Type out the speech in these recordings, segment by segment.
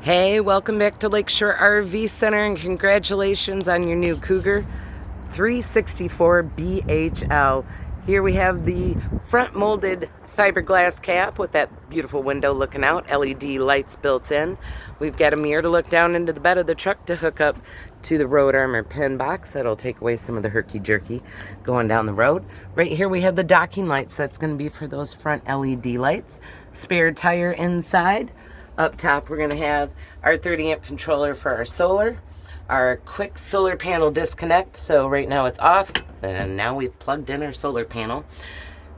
Hey, welcome back to Lakeshore RV Center and congratulations on your new Cougar 364 BHL. Here we have the front molded fiberglass cap with that beautiful window looking out, LED lights built in. We've got a mirror to look down into the bed of the truck to hook up to the road armor pin box. That'll take away some of the herky-jerky going down the road. Right here we have the docking lights. That's going to be for those front LED lights. Spare tire inside. Up top, we're going to have our 30 amp controller for our solar, our quick solar panel disconnect. So right now it's off, and now we've plugged in our solar panel.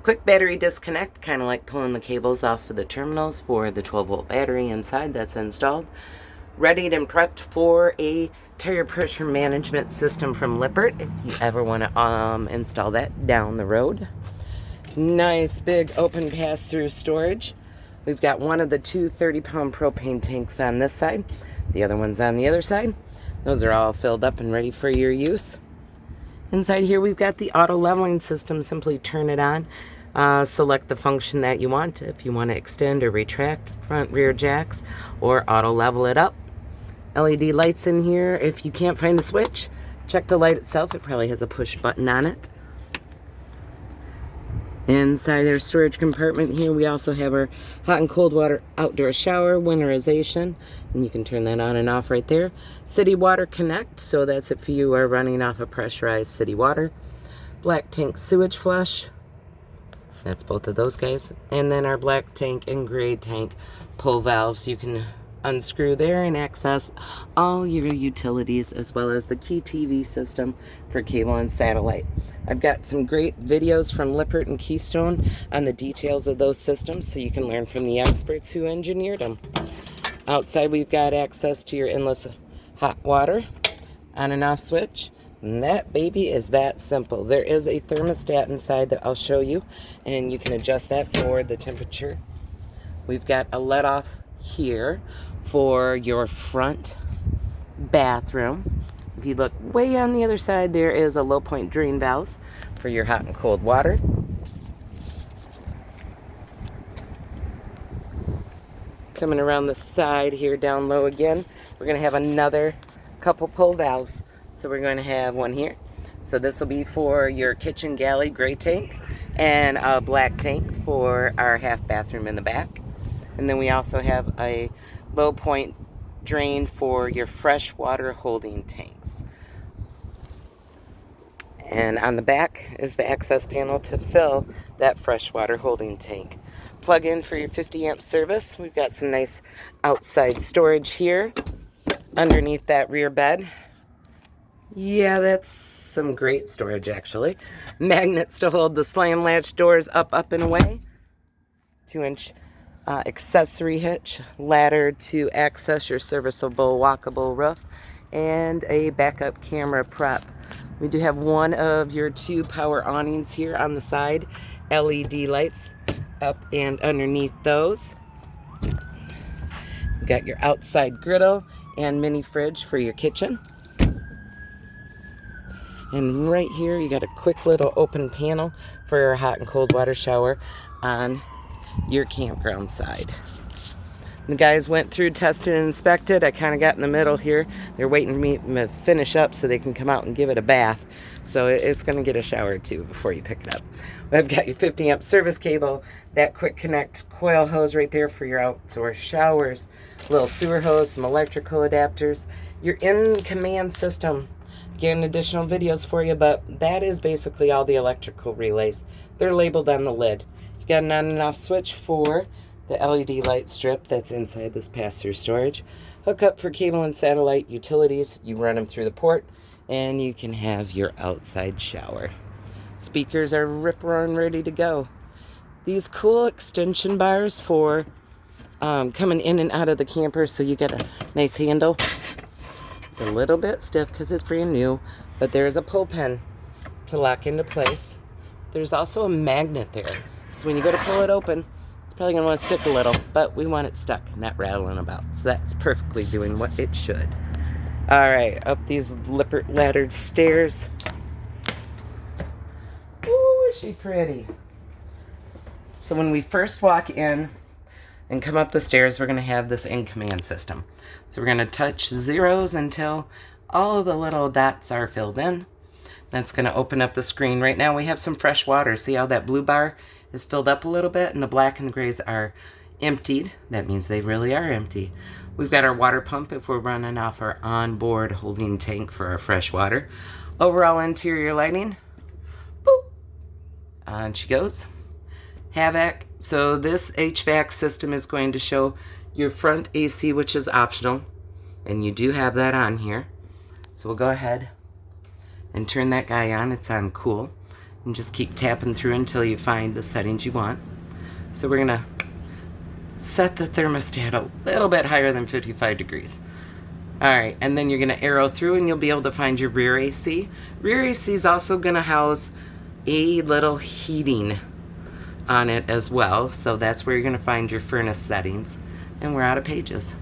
Quick battery disconnect, kind of like pulling the cables off of the terminals for the 12-volt battery inside that's installed. Readied and prepped for a tire pressure management system from Lippert if you ever want to install that down the road. Nice big open pass-through storage. We've got one of the two 30-pound propane tanks on this side. The other one's on the other side. Those are all filled up and ready for your use. Inside here we've got the auto leveling system. Simply turn it on. Select the function that you want. If you want to extend or retract front rear jacks or auto level it up. LED lights in here. If you can't find a switch, check the light itself. It probably has a push button on it. Inside our storage compartment here, we also have our hot and cold water outdoor shower winterization, and you can turn that on and off right there. City Water Connect, so that's if you are running off of pressurized city water. Black tank sewage flush, that's both of those guys. And then our black tank and gray tank pull valves. You can unscrew there and access all your utilities as well as the key TV system for cable and satellite. I've got some great videos from Lippert and Keystone on the details of those systems so you can learn from the experts who engineered them. Outside we've got access to your endless hot water, on and off switch, and that baby is that simple. There is a thermostat inside that I'll show you, and you can adjust that for the temperature. We've got a let off here for your front bathroom. If you look way on the other side, there is a low point drain valve for your hot and cold water. Coming around the side here down low again, we're going to have another couple pull valves. So we're going to have one here. So this will be for your kitchen galley gray tank and a black tank for our half bathroom in the back. And then we also have a low point drain for your fresh water holding tanks. And on the back is the access panel to fill that fresh water holding tank. Plug in for your 50 amp service. We've got some nice outside storage here underneath that rear bed. Yeah, that's some great storage actually. Magnets to hold the slam latch doors up and away. 2-inch accessory hitch, ladder to access your serviceable walkable roof, and a backup camera prep. We do have one of your two power awnings here on the side, LED lights up and underneath those. You've got your outside griddle and mini fridge for your kitchen. And right here you got a quick little open panel for your hot and cold water shower on your campground side. The guys went through, tested, and inspected. I kind of got in the middle here. They're waiting for me to finish up so they can come out and give it a bath. So it's going to get a shower too before you pick it up. I've got your 50 amp service cable, that quick connect coil hose right there for your outdoor showers, a little sewer hose, some electrical adapters, your in-command system. Getting additional videos for you, but that is basically all the electrical relays. They're labeled on the lid. You got an on and off switch for the LED light strip that's inside this pass-through storage. Hook up for cable and satellite utilities. You run them through the port, and you can have your outside shower. Speakers are rip-roaring ready to go. These cool extension bars for coming in and out of the camper, so you get a nice handle. A little bit stiff because it's brand new, but there's a pull pin to lock into place. There's also a magnet there, so when you go to pull it open, it's probably going to want to stick a little, but we want it stuck, not rattling about, so that's perfectly doing what it should. Alright, up these Lippert laddered stairs. Ooh, is she pretty. So when we first walk in, and come up the stairs, we're going to have this in command system. So we're going to touch zeros until all of the little dots are filled in. That's going to open up the screen. Right now we have some fresh water. See how that blue bar is filled up a little bit and the black and the grays are emptied? That means they really are empty. We've got our water pump if we're running off our onboard holding tank for our fresh water. Overall interior lighting. Boop. On she goes. Havoc. So this HVAC system is going to show your front AC, which is optional, and you do have that on here. So we'll go ahead and turn that guy on. It's on cool, and just keep tapping through until you find the settings you want. So we're gonna set the thermostat a little bit higher than 55 degrees. All right, and then you're gonna arrow through and you'll be able to find your rear AC. Rear AC is also gonna house a little heating on it as well, so that's where you're going to find your furnace settings. And we're out of pages.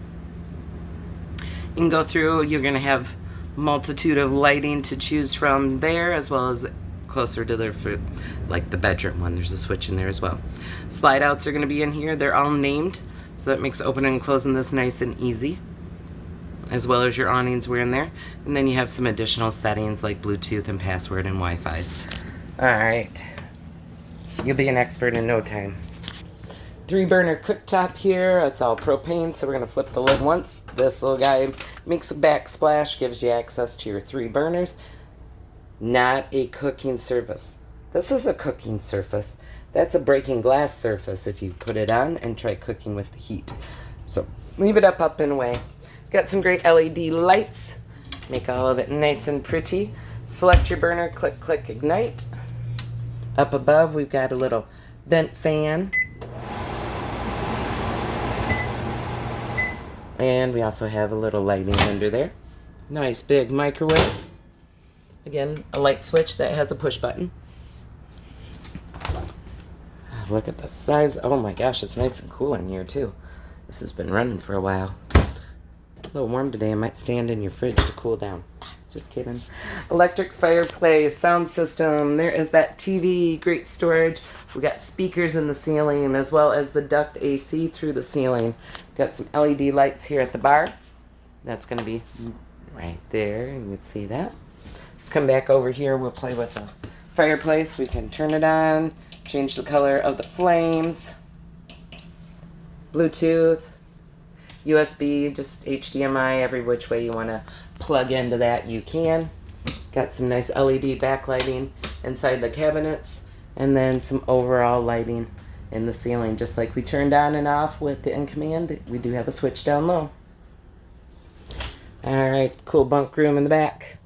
You can go through, you're going to have multitude of lighting to choose from there, as well as closer to the, like the bedroom one, there's a switch in there as well. Slide outs are going to be in here. They're all named, so that makes opening and closing this nice and easy, as well as your awnings were in there. And then you have some additional settings like Bluetooth and password and Wi-Fi's. All right. You'll be an expert in no time. 3-burner cooktop here. It's all propane, so we're going to flip the lid once. This little guy makes a backsplash, gives you access to your 3 burners. Not a cooking surface. This is a cooking surface. That's a breaking glass surface if you put it on and try cooking with the heat. So leave it up and away. Got some great LED lights. Make all of it nice and pretty. Select your burner, click, click, ignite. Up above, we've got a little vent fan. And we also have a little lighting under there. Nice big microwave. Again, a light switch that has a push button. Look at the size. Oh my gosh, it's nice and cool in here too. This has been running for a while. A little warm today. I might stand in your fridge to cool down. Just kidding. Electric fireplace, sound system. There is that TV, great storage. We got speakers in the ceiling as well as the duct AC through the ceiling. Got some LED lights here at the bar. That's going to be right there. You would see that. Let's come back over here. We'll play with the fireplace. We can turn it on, change the color of the flames. Bluetooth, USB, just HDMI, every which way you want to plug into that you can. Got some nice LED backlighting inside the cabinets, and then some overall lighting in the ceiling, just like we turned on and off with the in command. We do have a switch down low. All right, cool bunk room in the back.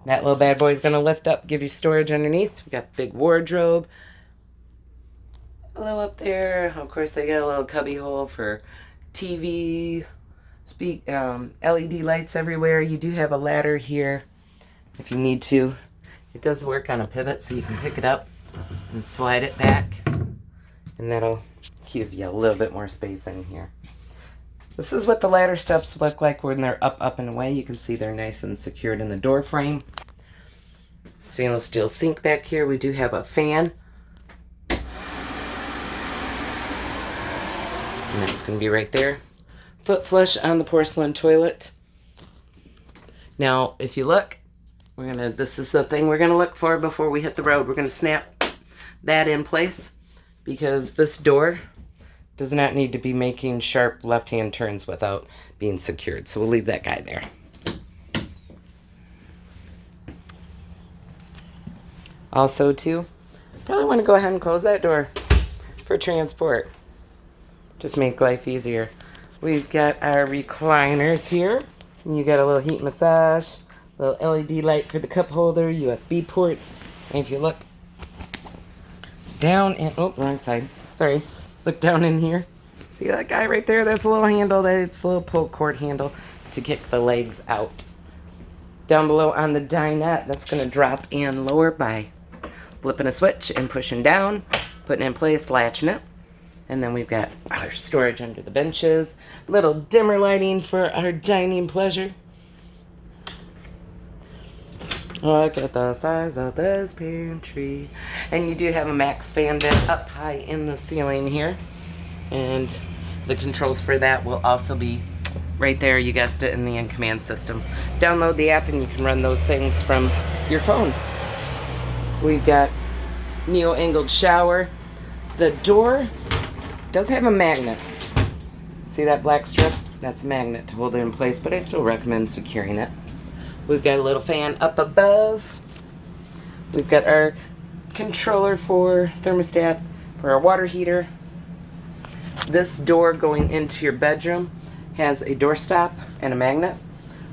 That little bad boy is going to lift up, give you storage underneath. We got big wardrobe. A little up there. Of course, they got a little cubby hole for TV, LED lights everywhere. You do have a ladder here if you need to. It does work on a pivot, so you can pick it up and slide it back, and that'll give you a little bit more space in here. This is what the ladder steps look like when they're up and away. You can see they're nice and secured in the door frame. Stainless steel sink back here. We do have a fan. And that's going to be right there. Foot flush on the porcelain toilet. Now, if you look, this is the thing we're gonna look for before we hit the road. We're gonna snap that in place because this door does not need to be making sharp left-hand turns without being secured. So we'll leave that guy there. Also, too, probably want to go ahead and close that door for transport. Just make life easier. We've got our recliners here. You got a little heat massage, little LED light for the cup holder, USB ports. And if you look down in, oh, wrong side. Sorry. Look down in here. See that guy right there? That's a little handle. It's a little pull cord handle to kick the legs out. Down below on the dinette, that's going to drop and lower by flipping a switch and pushing down, putting it in place, latching it. And then we've got our storage under the benches. Little dimmer lighting for our dining pleasure. Look at the size of this pantry. And you do have a max fan vent up high in the ceiling here. And The controls for that will also be right there, you guessed it, in the in-command system. Download the app and you can run those things from your phone. We've got neo-angled shower. The door does have a magnet. See that black strip? That's a magnet to hold it in place, but I still recommend securing it. We've got a little fan up above. We've got our controller for thermostat for our water heater. This door going into your bedroom has a doorstop and a magnet,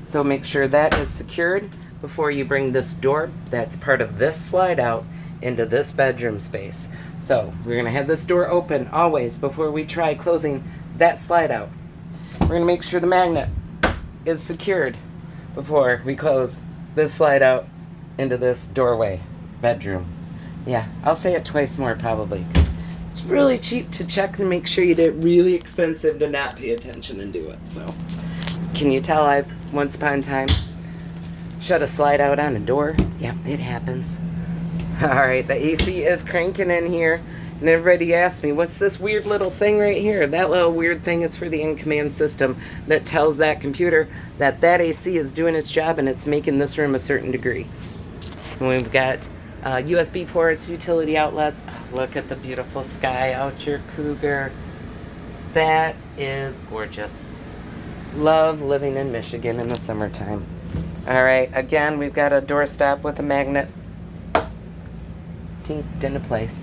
so make sure that is secured before you bring this door that's part of this slide out into this bedroom space. So we're going to have this door open always before we try closing that slide out. We're going to make sure the magnet is secured before we close this slide out into this doorway bedroom. Yeah, I'll say it twice more probably, because it's really cheap to check and make sure you did, really expensive to not pay attention and do it. So can you tell I've once upon a time shut a slide out on a door? Yep, it happens. All right, the AC is cranking in here, and everybody asks me, what's this weird little thing right here? That little weird thing is for the in-command system that tells that computer that that AC is doing its job and it's making this room a certain degree. And we've got USB ports, utility outlets. Oh, look at the beautiful sky out your Cougar. That is gorgeous. Love living in Michigan in the summertime. All right, again, we've got a doorstop with a magnet tinked into place.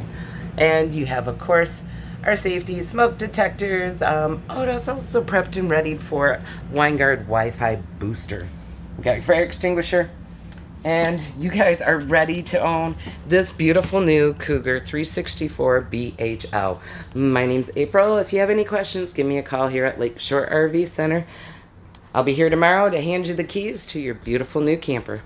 And you have, of course, our safety smoke detectors. It's also prepped and ready for WineGuard Wi-Fi booster. We got your fire extinguisher. And you guys are ready to own this beautiful new Cougar 364 BHL. My name's April. If you have any questions, give me a call here at Lakeshore RV Center. I'll be here tomorrow to hand you the keys to your beautiful new camper.